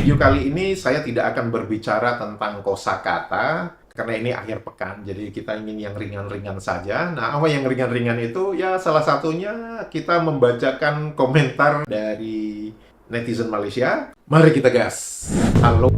video kali ini saya tidak akan berbicara tentang kosakata karena ini akhir pekan, jadi kita ingin yang ringan-ringan saja. Nah, apa yang ringan-ringan itu? Ya, salah satunya kita membacakan komentar dari netizen Malaysia. Mari kita gas. Halo.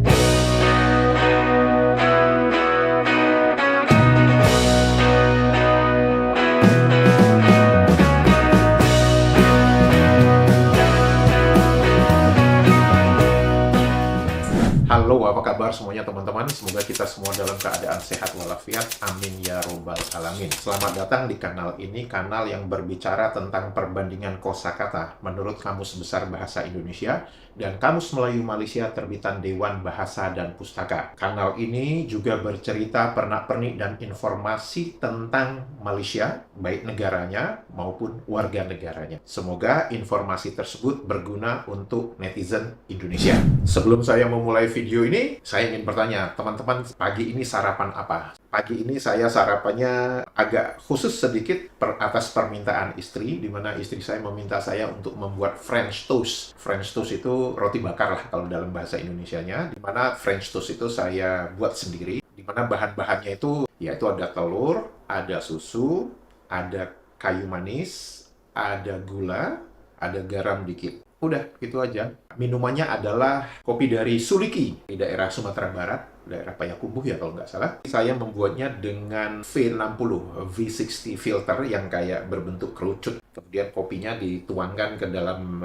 Halo, apa kabar semuanya teman-teman? Semoga kita semua dalam keadaan sehat walafiat. Amin ya robbal alamin. Selamat datang di kanal ini, kanal yang berbicara tentang perbandingan kosakata menurut Kamus Besar Bahasa Indonesia dan Kamus Melayu Malaysia terbitan Dewan Bahasa dan Pustaka. Kanal ini juga bercerita pernak-pernik dan informasi tentang Malaysia, baik negaranya maupun warga negaranya. Semoga informasi tersebut berguna untuk netizen Indonesia. Sebelum saya memulai video ini, saya ingin bertanya, teman-teman, pagi ini sarapan apa? Pagi ini saya sarapannya agak khusus sedikit atas permintaan istri, di mana istri saya meminta saya untuk membuat French toast. French toast itu roti bakar lah kalau dalam bahasa Indonesianya, di mana French toast itu saya buat sendiri, di mana bahan-bahannya itu yaitu ada telur, ada susu, ada kayu manis, ada gula, ada garam dikit. Udah, gitu aja. Minumannya adalah kopi dari Suliki di daerah Sumatera Barat, daerah Payakumbuh ya kalau nggak salah. Saya membuatnya dengan V60, V60 filter yang kayak berbentuk kerucut. Kemudian kopinya dituangkan ke dalam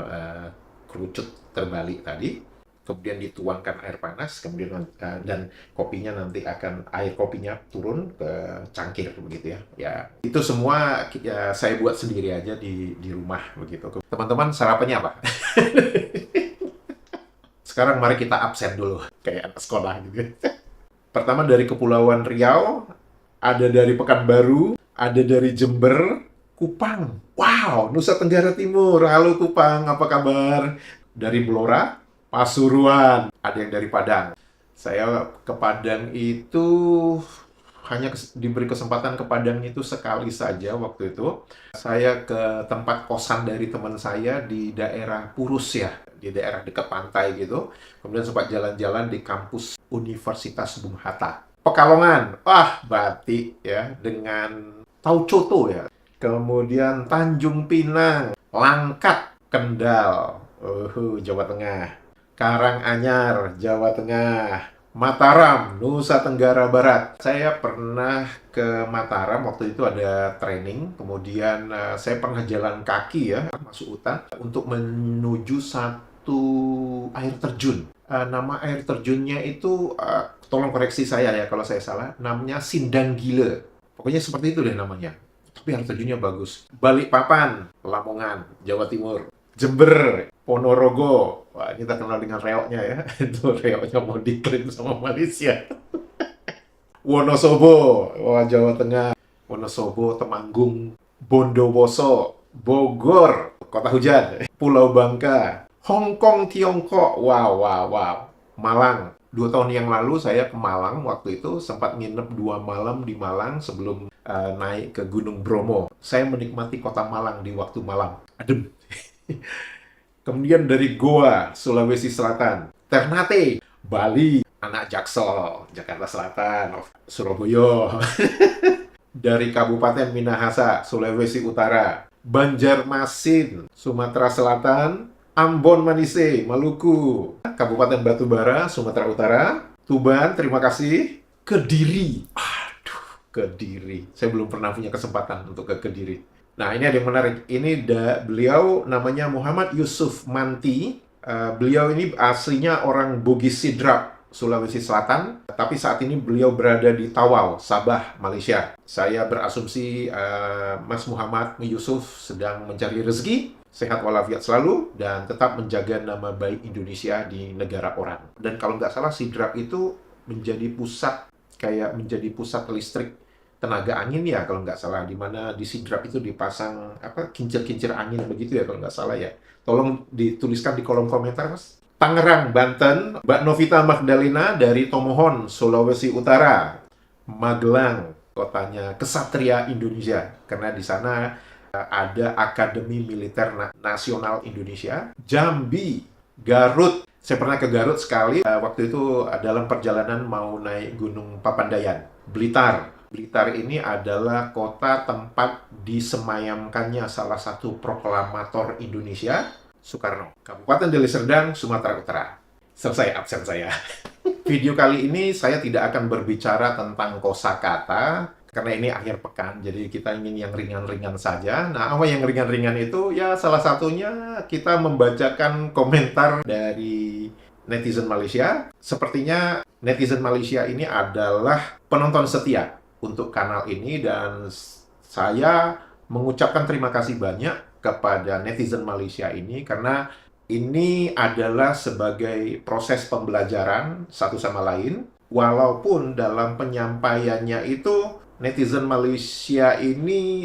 kerucut terbalik tadi. Kemudian dituangkan air panas, kemudian dan kopinya nanti air kopinya turun ke cangkir begitu ya. Ya, itu semua ya, saya buat sendiri aja di rumah begitu. Teman-teman, sarapannya apa? Sekarang mari kita absen dulu kayak anak sekolah gitu. Pertama dari Kepulauan Riau, ada dari Pekanbaru, ada dari Jember, Kupang. Wow, Nusa Tenggara Timur. Halo Kupang, apa kabar? Dari Blora, Pasuruan, ada yang dari Padang. Saya ke Padang itu hanya diberi kesempatan ke Padang itu sekali saja waktu itu. Saya ke tempat kosan dari teman saya di daerah Purus ya, di daerah dekat pantai gitu. Kemudian sempat jalan-jalan di kampus Universitas Bung Hatta. Pekalongan, wah batik ya, dengan tahu coto ya. Kemudian Tanjung Pinang, Langkat, Kendal, Jawa Tengah. Karanganyar, Jawa Tengah, Mataram, Nusa Tenggara Barat. Saya pernah ke Mataram, waktu itu ada training, kemudian saya pernah jalan kaki ya, masuk hutan, untuk menuju satu air terjun. Nama air terjunnya itu, tolong koreksi saya ya kalau saya salah, namanya Sindang Gila. Pokoknya seperti itu deh namanya. Tapi air terjunnya bagus. Balikpapan, Lamongan, Jawa Timur. Jember, Ponorogo, wah ini terkenal dengan reoknya ya, itu reoknya mau diklaim sama Malaysia. Wonosobo, wah Jawa Tengah, Wonosobo, Temanggung, Bondowoso, Bogor, kota hujan, Pulau Bangka, Hong Kong, Tiongkok, wow, Malang. 2 tahun yang lalu saya ke Malang, waktu itu sempat nginep 2 malam di Malang sebelum naik ke Gunung Bromo. Saya menikmati kota Malang di waktu malam, adem. Kemudian dari Goa, Sulawesi Selatan, Ternate, Bali, Anak Jaksel, Jakarta Selatan, Surabaya, dari Kabupaten Minahasa, Sulawesi Utara, Banjarmasin, Sumatera Selatan, Ambon Manise, Maluku, Kabupaten Batubara, Sumatera Utara, Tuban, terima kasih, Kediri, aduh, Kediri, saya belum pernah punya kesempatan untuk ke Kediri. Nah, ini ada yang menarik. Ini beliau namanya Muhammad Yusuf Manti. Beliau ini aslinya orang Bugis Sidrap, Sulawesi Selatan. Tapi saat ini beliau berada di Tawau, Sabah, Malaysia. Saya berasumsi Mas Muhammad Yusuf sedang mencari rezeki, sehat walafiat selalu, dan tetap menjaga nama baik Indonesia di negara orang. Dan kalau nggak salah, Sidrap itu menjadi pusat listrik tenaga angin ya kalau nggak salah, di mana di Sidrap itu dipasang kincir-kincir angin begitu ya kalau nggak salah ya. Tolong dituliskan di kolom komentar Mas. Tangerang, Banten, Mbak Novita Magdalena dari Tomohon, Sulawesi Utara. Magelang, kotanya Kesatria Indonesia, karena di sana ada Akademi Militer Nasional Indonesia. Jambi, Garut, Saya pernah ke Garut sekali, waktu itu dalam perjalanan mau naik Gunung Papandayan, Blitar. Blitar ini adalah kota tempat disemayamkannya salah satu proklamator Indonesia, Soekarno. Kabupaten Deli Serdang, Sumatera Utara. Selesai absen saya. Video kali ini saya tidak akan berbicara tentang kosakata, karena ini akhir pekan, jadi kita ingin yang ringan-ringan saja. Nah, apa yang ringan-ringan itu? Ya, salah satunya kita membacakan komentar dari netizen Malaysia. Sepertinya netizen Malaysia ini adalah penonton setia untuk kanal ini, dan saya mengucapkan terima kasih banyak kepada netizen Malaysia ini, karena ini adalah sebagai proses pembelajaran satu sama lain. Walaupun dalam penyampaiannya itu netizen Malaysia ini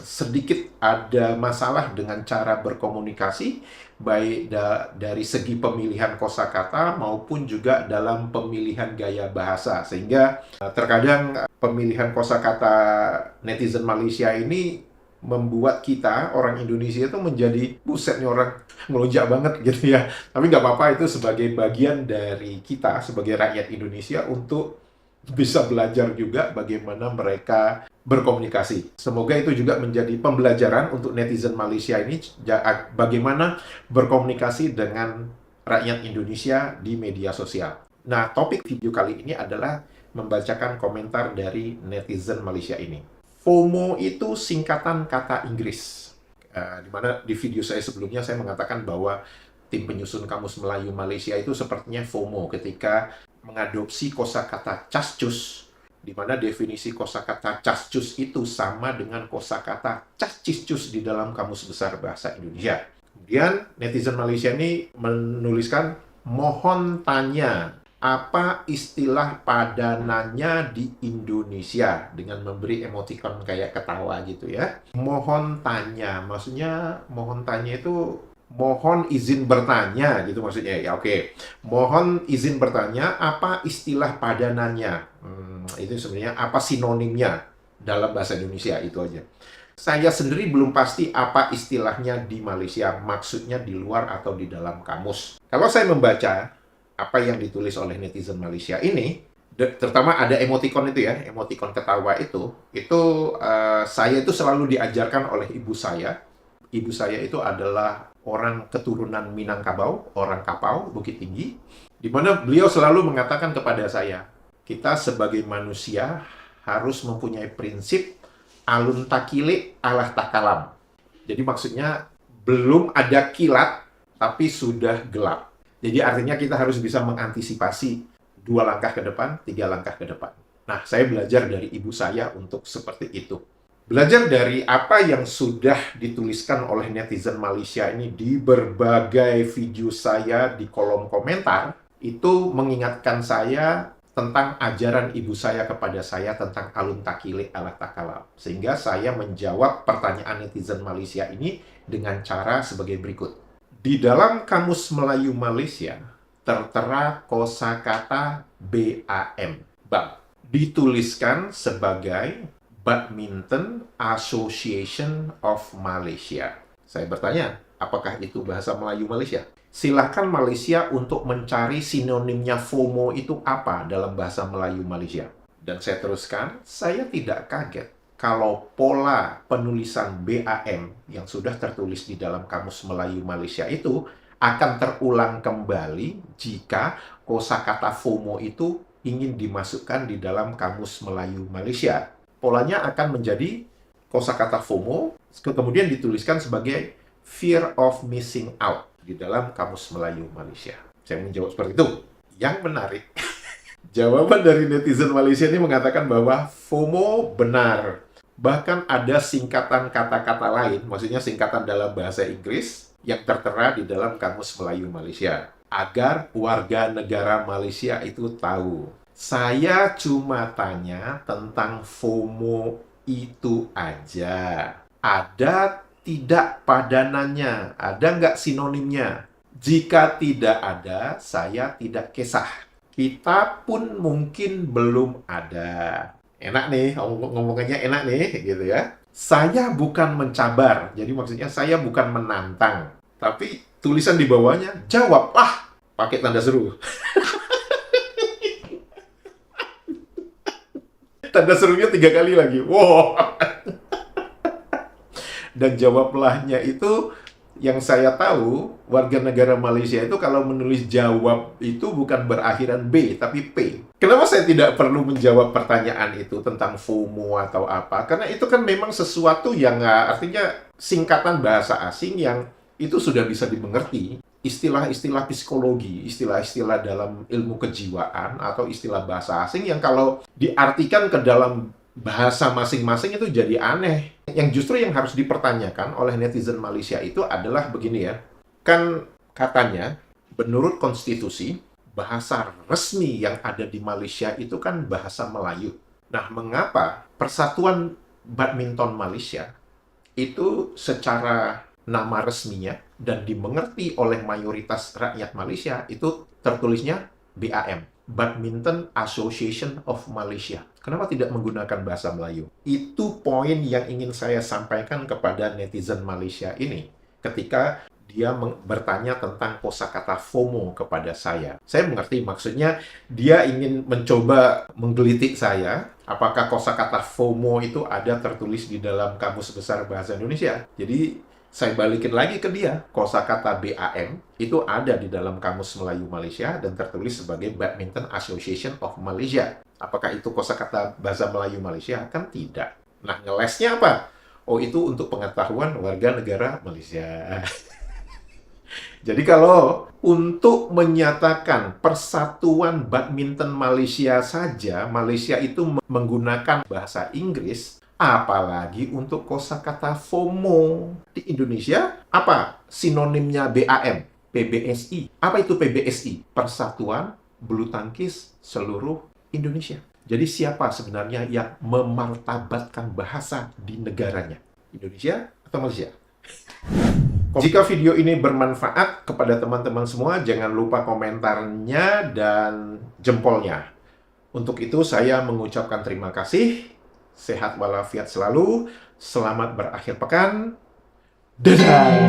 sedikit ada masalah dengan cara berkomunikasi, baik dari segi pemilihan kosakata maupun juga dalam pemilihan gaya bahasa. Sehingga terkadang pemilihan kosakata netizen Malaysia ini membuat kita, orang Indonesia itu menjadi, buset nih orang melonjak banget gitu ya. Tapi nggak apa-apa, itu sebagai bagian dari kita, sebagai rakyat Indonesia, untuk bisa belajar juga bagaimana mereka berkomunikasi. Semoga itu juga menjadi pembelajaran untuk netizen Malaysia ini, bagaimana berkomunikasi dengan rakyat Indonesia di media sosial. Nah, topik video kali ini adalah membacakan komentar dari netizen Malaysia ini. FOMO itu singkatan kata Inggris. Di mana di video saya sebelumnya saya mengatakan bahwa tim penyusun Kamus Melayu Malaysia itu sepertinya FOMO ketika mengadopsi kosakata cascus, di mana definisi kosakata cascus itu sama dengan kosakata casciscus di dalam Kamus Besar Bahasa Indonesia. Kemudian netizen Malaysia ini menuliskan, mohon tanya, apa istilah padanannya di Indonesia, dengan memberi emoticon kayak ketawa gitu ya. Mohon tanya, maksudnya mohon tanya itu mohon izin bertanya gitu maksudnya ya. Oke. Mohon izin bertanya, apa istilah padanannya? Itu sebenarnya apa sinonimnya dalam bahasa Indonesia, itu aja. Saya sendiri belum pasti apa istilahnya di Malaysia, maksudnya di luar atau di dalam kamus. Kalau saya membaca apa yang ditulis oleh netizen Malaysia ini, terutama ada emoticon itu ya, emoticon ketawa itu saya itu selalu diajarkan oleh ibu saya. Ibu saya itu adalah orang keturunan Minangkabau, orang Kapau, Bukit Tinggi, di mana beliau selalu mengatakan kepada saya, kita sebagai manusia harus mempunyai prinsip alun takile alah takalam. Jadi maksudnya belum ada kilat, tapi sudah gelap. Jadi artinya kita harus bisa mengantisipasi 2 langkah ke depan, 3 langkah ke depan. Nah, saya belajar dari ibu saya untuk seperti itu. Belajar dari apa yang sudah dituliskan oleh netizen Malaysia ini di berbagai video saya di kolom komentar, itu mengingatkan saya tentang ajaran ibu saya kepada saya tentang alun takile alah takalam. Sehingga saya menjawab pertanyaan netizen Malaysia ini dengan cara sebagai berikut. Di dalam Kamus Melayu Malaysia tertera kosakata BAM, BAM, dituliskan sebagai Badminton Association of Malaysia. Saya bertanya, apakah itu bahasa Melayu Malaysia? Silakan Malaysia untuk mencari sinonimnya FOMO itu apa dalam bahasa Melayu Malaysia. Dan saya teruskan, saya tidak kaget kalau pola penulisan BAM yang sudah tertulis di dalam Kamus Melayu Malaysia itu akan terulang kembali jika kosakata FOMO itu ingin dimasukkan di dalam Kamus Melayu Malaysia. Polanya akan menjadi kosakata FOMO, kemudian dituliskan sebagai fear of missing out di dalam Kamus Melayu Malaysia. Saya menjawab seperti itu. Yang menarik, jawaban dari netizen Malaysia ini mengatakan bahwa FOMO benar. Bahkan ada singkatan kata-kata lain, maksudnya singkatan dalam bahasa Inggris, yang tertera di dalam Kamus Melayu Malaysia. Agar warga negara Malaysia itu tahu. Saya cuma tanya tentang FOMO itu aja. Ada tidak padanannya? Ada nggak sinonimnya? Jika tidak ada, saya tidak kisah. Kita pun mungkin belum ada. Enak nih, ngomongnya enak nih, gitu ya. Saya bukan mencabar, jadi maksudnya saya bukan menantang. Tapi tulisan di bawahnya, jawablah. pakai tanda seru. Tanda serunya 3 kali lagi. Wow. Dan jawab-lahnya itu, yang saya tahu, warga negara Malaysia itu kalau menulis jawab itu bukan berakhiran B, tapi P. Kenapa saya tidak perlu menjawab pertanyaan itu tentang FOMO atau apa? Karena itu kan memang sesuatu yang artinya singkatan bahasa asing yang itu sudah bisa dimengerti. Istilah-istilah psikologi, istilah-istilah dalam ilmu kejiwaan, atau istilah bahasa asing yang kalau diartikan ke dalam bahasa masing-masing itu jadi aneh. Yang justru yang harus dipertanyakan oleh netizen Malaysia itu adalah begini ya. Kan katanya, menurut konstitusi, bahasa resmi yang ada di Malaysia itu kan bahasa Melayu. Nah, mengapa Persatuan Badminton Malaysia itu secara nama resminya dan dimengerti oleh mayoritas rakyat Malaysia itu tertulisnya BAM, Badminton Association of Malaysia. Kenapa tidak menggunakan bahasa Melayu? Itu poin yang ingin saya sampaikan kepada netizen Malaysia ini ketika dia bertanya tentang kosakata FOMO kepada saya. Saya mengerti maksudnya dia ingin mencoba menggelitik saya, apakah kosakata FOMO itu ada tertulis di dalam Kamus Besar Bahasa Indonesia. Jadi saya balikin lagi ke dia, kosakata BAM itu ada di dalam Kamus Melayu Malaysia dan tertulis sebagai Badminton Association of Malaysia. Apakah itu kosakata bahasa Melayu Malaysia? Kan tidak. Nah, ngelesnya apa? Oh, itu untuk pengetahuan warga negara Malaysia. Jadi kalau untuk menyatakan Persatuan Badminton Malaysia saja, Malaysia itu menggunakan bahasa Inggris, apalagi untuk kosakata FOMO. Di Indonesia, apa sinonimnya BAM? PBSI. Apa itu PBSI? Persatuan Bulu Tangkis Seluruh Indonesia. Jadi siapa sebenarnya yang memartabatkan bahasa di negaranya? Indonesia atau Malaysia? Jika video ini bermanfaat kepada teman-teman semua, jangan lupa komentarnya dan jempolnya. Untuk itu saya mengucapkan terima kasih. Sehat walafiat selalu. Selamat berakhir pekan. Dadah!